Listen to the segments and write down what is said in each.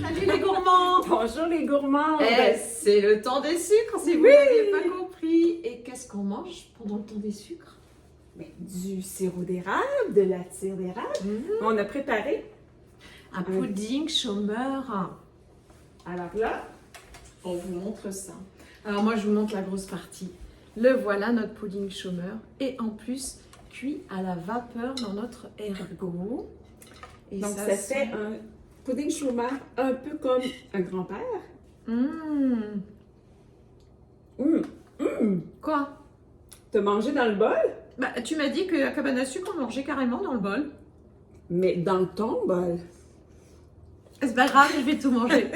Salut les gourmands! Bonjour les gourmands! C'est le temps des sucres, si vous Oui. n'avez pas compris. Et qu'est-ce qu'on mange pendant le temps des sucres? Du sirop d'érable, de la tire d'érable. On a préparé. Un pudding chômeur. Alors là, On vous montre ça. Alors moi, je vous montre la grosse partie. Le voilà, notre pudding chômeur. Et en plus, cuit à la vapeur dans notre ergot. Et donc ça sent- fait un pudding chômeur un peu comme un grand-père. Mmh. Quoi? T'as mangé dans le bol, Bah, tu m'as dit que la cabane à sucre, on mangeait carrément dans le bol. mais dans ton bol. C'est pas grave, je vais tout manger.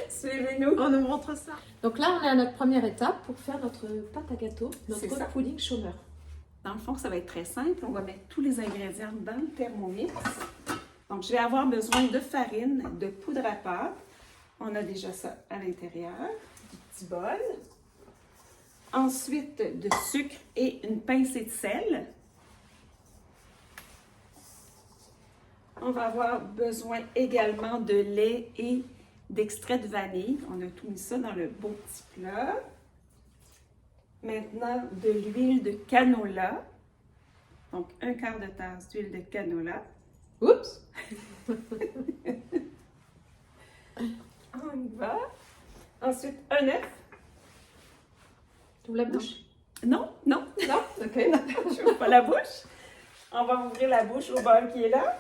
Suivez-nous. On nous montre ça. Donc là, on est à notre première étape pour faire notre pâte à gâteau, C'est ça. notre pudding chômeur. Dans le fond, ça va être très simple. On va mettre tous les ingrédients dans le Thermomix. Donc, je vais avoir besoin de farine, de poudre à pâte. On a déjà ça à l'intérieur. Du petit bol. Ensuite, de sucre et une pincée de sel. On va avoir besoin également de lait et d'extrait de vanille. On a tout mis ça dans le beau petit plat. Maintenant, de l'huile de canola. Donc, un quart de tasse d'huile de canola. Oups! On y va. Ensuite, un œuf. Tu ouvres la bouche? Non, non, Non? Ok. je n'ouvre pas la bouche. On va ouvrir la bouche au bol qui est là.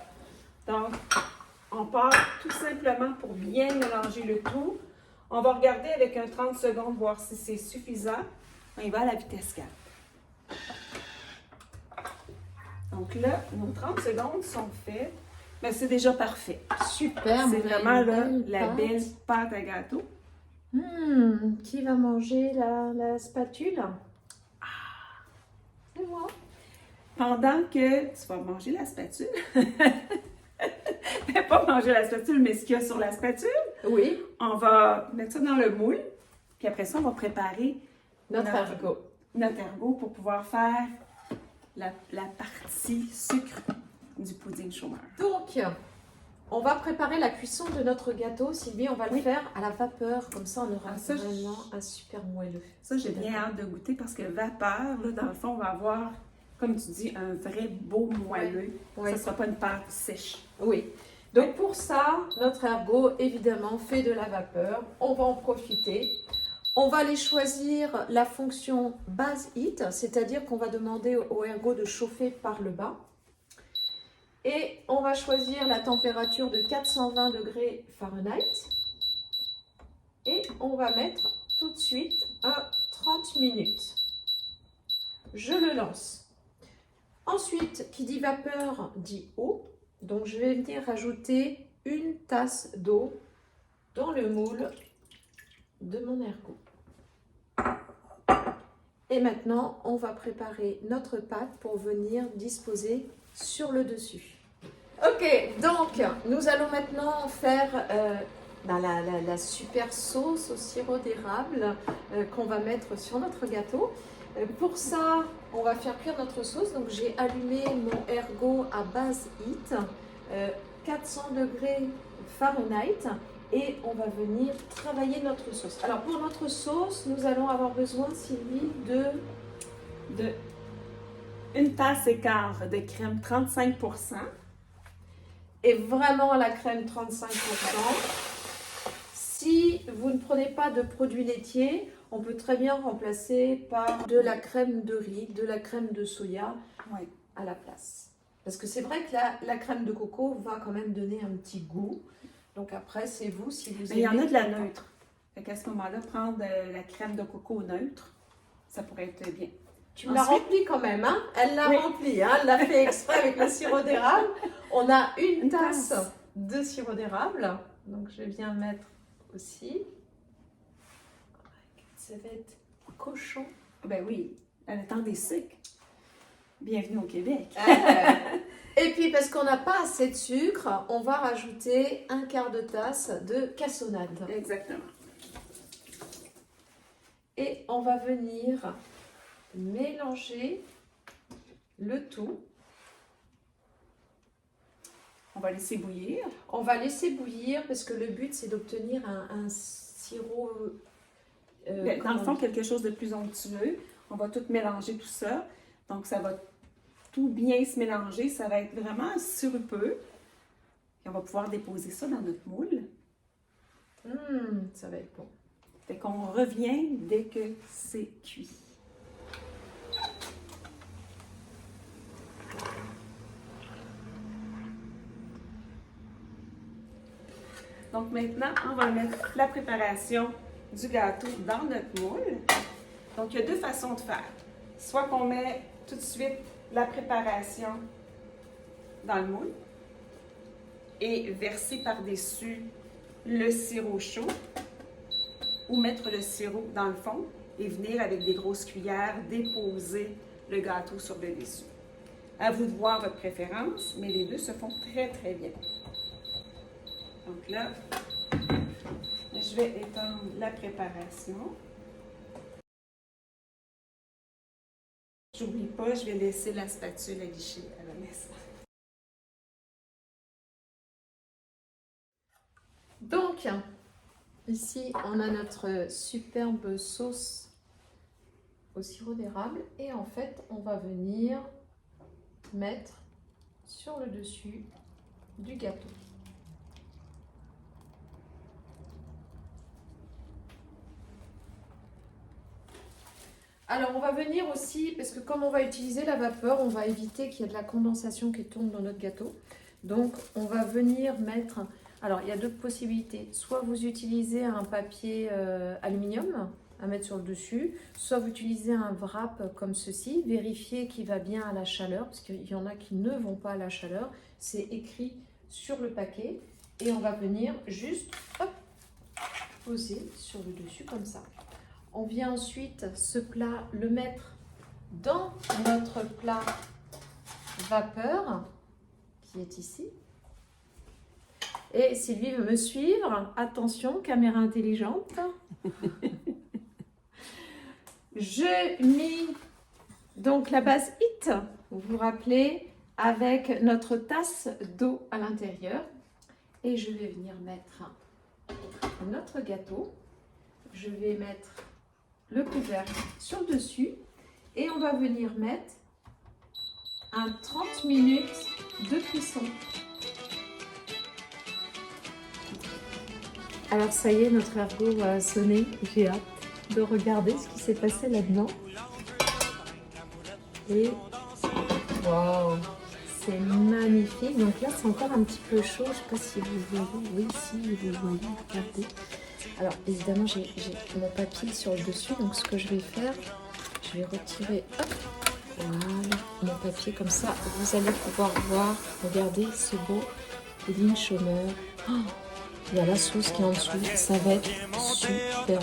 Donc, on part tout simplement pour bien mélanger le tout. On va regarder avec un 30 secondes, voir si c'est suffisant. On y va à la vitesse 4. Donc là, nos 30 secondes sont faites. Mais c'est déjà parfait. Super, C'est on a vraiment une là, belle la pâte. belle pâte à gâteau. Qui va manger la spatule? C'est moi. Pendant que tu vas manger la spatule, pas manger la spatule, mais ce qu'il y a sur la spatule, Oui, on va mettre ça dans le moule. Puis après ça, on va préparer notre ergot. notre ergot pour pouvoir faire la partie sucre du pudding chômeur. Donc, on va préparer la cuisson de notre gâteau. Sylvie, on va le Oui. faire à la vapeur. Comme ça, on aura Ah, ça, vraiment un super moelleux. Ça, j'ai bien hâte de goûter parce que vapeur, là, dans le fond, on va avoir, comme tu dis, un vrai beau moelleux. Oui. Ça ne sera pas une pâte sèche. Oui. Donc pour ça, notre ergot, évidemment, fait de la vapeur. On va en profiter. On va aller choisir la fonction base heat, c'est-à-dire qu'on va demander au ergot de chauffer par le bas. Et on va choisir la température de 420 degrés Fahrenheit. Et on va mettre tout de suite à 30 minutes. Je le lance. Ensuite, qui dit vapeur dit eau. Donc, je vais venir rajouter une tasse d'eau dans le moule de mon ergot. Et maintenant, on va préparer notre pâte pour venir disposer sur le dessus. Ok, donc, nous allons maintenant faire la super sauce au sirop d'érable qu'on va mettre sur notre gâteau. Pour ça, on va faire cuire notre sauce. Donc, j'ai allumé mon ergot à base heat, 400 degrés Fahrenheit, et on va venir travailler notre sauce. Alors, pour notre sauce, nous allons avoir besoin, Sylvie, De une tasse et quart de crème 35%. et vraiment la crème 35%. Si vous ne prenez pas de produits laitiers, on peut très bien remplacer par de la crème de riz, de la crème de soya Oui. à la place. Parce que c'est vrai que la crème de coco va quand même donner un petit goût. Donc après, c'est vous si vous Mais il y en aimez. a de la neutre. Fait qu'à ce moment-là, prendre la crème de coco neutre, ça pourrait être bien. Tu me l'as Ensuite- remplie quand même, hein? Elle l'a Oui. remplie, hein? Elle l'a fait exprès avec le sirop d'érable. On a une Une tasse tasse. de sirop d'érable. Donc je viens mettre aussi. Ça va être cochon. Ben oui, à le temps des sucres. Bienvenue au Québec. Et puis parce qu'on n'a pas assez de sucre, on va rajouter un quart de tasse de cassonade. Exactement. Et on va venir mélanger le tout. On va laisser bouillir. On va laisser bouillir parce que le but, c'est d'obtenir un sirop. Dans le fond, quelque chose de plus onctueux. On va tout mélanger tout ça. Donc, ça va tout bien se mélanger. Ça va être vraiment sirupeux. Et on va pouvoir déposer ça dans notre moule. Ça va être bon. Fait qu'on revient dès que c'est cuit. Donc maintenant, on va mettre la préparation du gâteau dans notre moule. Donc, il y a deux façons de faire. Soit qu'on met tout de suite la préparation dans le moule et verser par-dessus le sirop chaud, ou mettre le sirop dans le fond et venir avec des grosses cuillères déposer le gâteau sur le dessus. À vous de voir votre préférence, mais les deux se font très, très bien. Donc là, je vais étendre la préparation. J'oublie pas, je vais laisser la spatule à licher à la maison. Donc, ici, on a notre superbe sauce au sirop d'érable et en fait, on va venir mettre sur le dessus du gâteau. Alors, on va venir aussi, parce que comme on va utiliser la vapeur, on va éviter qu'il y ait de la condensation qui tombe dans notre gâteau. Donc, on va venir mettre... Alors, il y a deux possibilités. Soit vous utilisez un papier aluminium à mettre sur le dessus, soit vous utilisez un wrap comme ceci. Vérifiez qu'il va bien à la chaleur, parce qu'il y en a qui ne vont pas à la chaleur. C'est écrit sur le paquet. Et on va venir juste poser sur le dessus comme ça. On vient ensuite ce plat le mettre dans notre plat vapeur qui est ici. Et Sylvie veut me suivre. Attention, caméra intelligente. Je mis donc la base HIT, vous vous rappelez, avec notre tasse d'eau à l'intérieur. Et je vais venir mettre notre gâteau. Je vais mettre le couvercle sur le dessus et on va venir mettre un 30 minutes de cuisson. Alors ça y est, notre ergot va sonner. J'ai hâte de regarder ce qui s'est passé là-dedans. Et waouh, c'est magnifique. Donc là, c'est encore un petit peu chaud. Je ne sais pas si vous voyez. Oui, si vous voyez, regardez. Alors évidemment, j'ai mon papier sur le dessus. Donc ce que je vais faire, je vais retirer voilà, mon papier comme ça. Vous allez pouvoir voir. Regardez, c'est beau. Lynn Chômeur. Oh, il y a la sauce qui est en dessous. Ça va être super.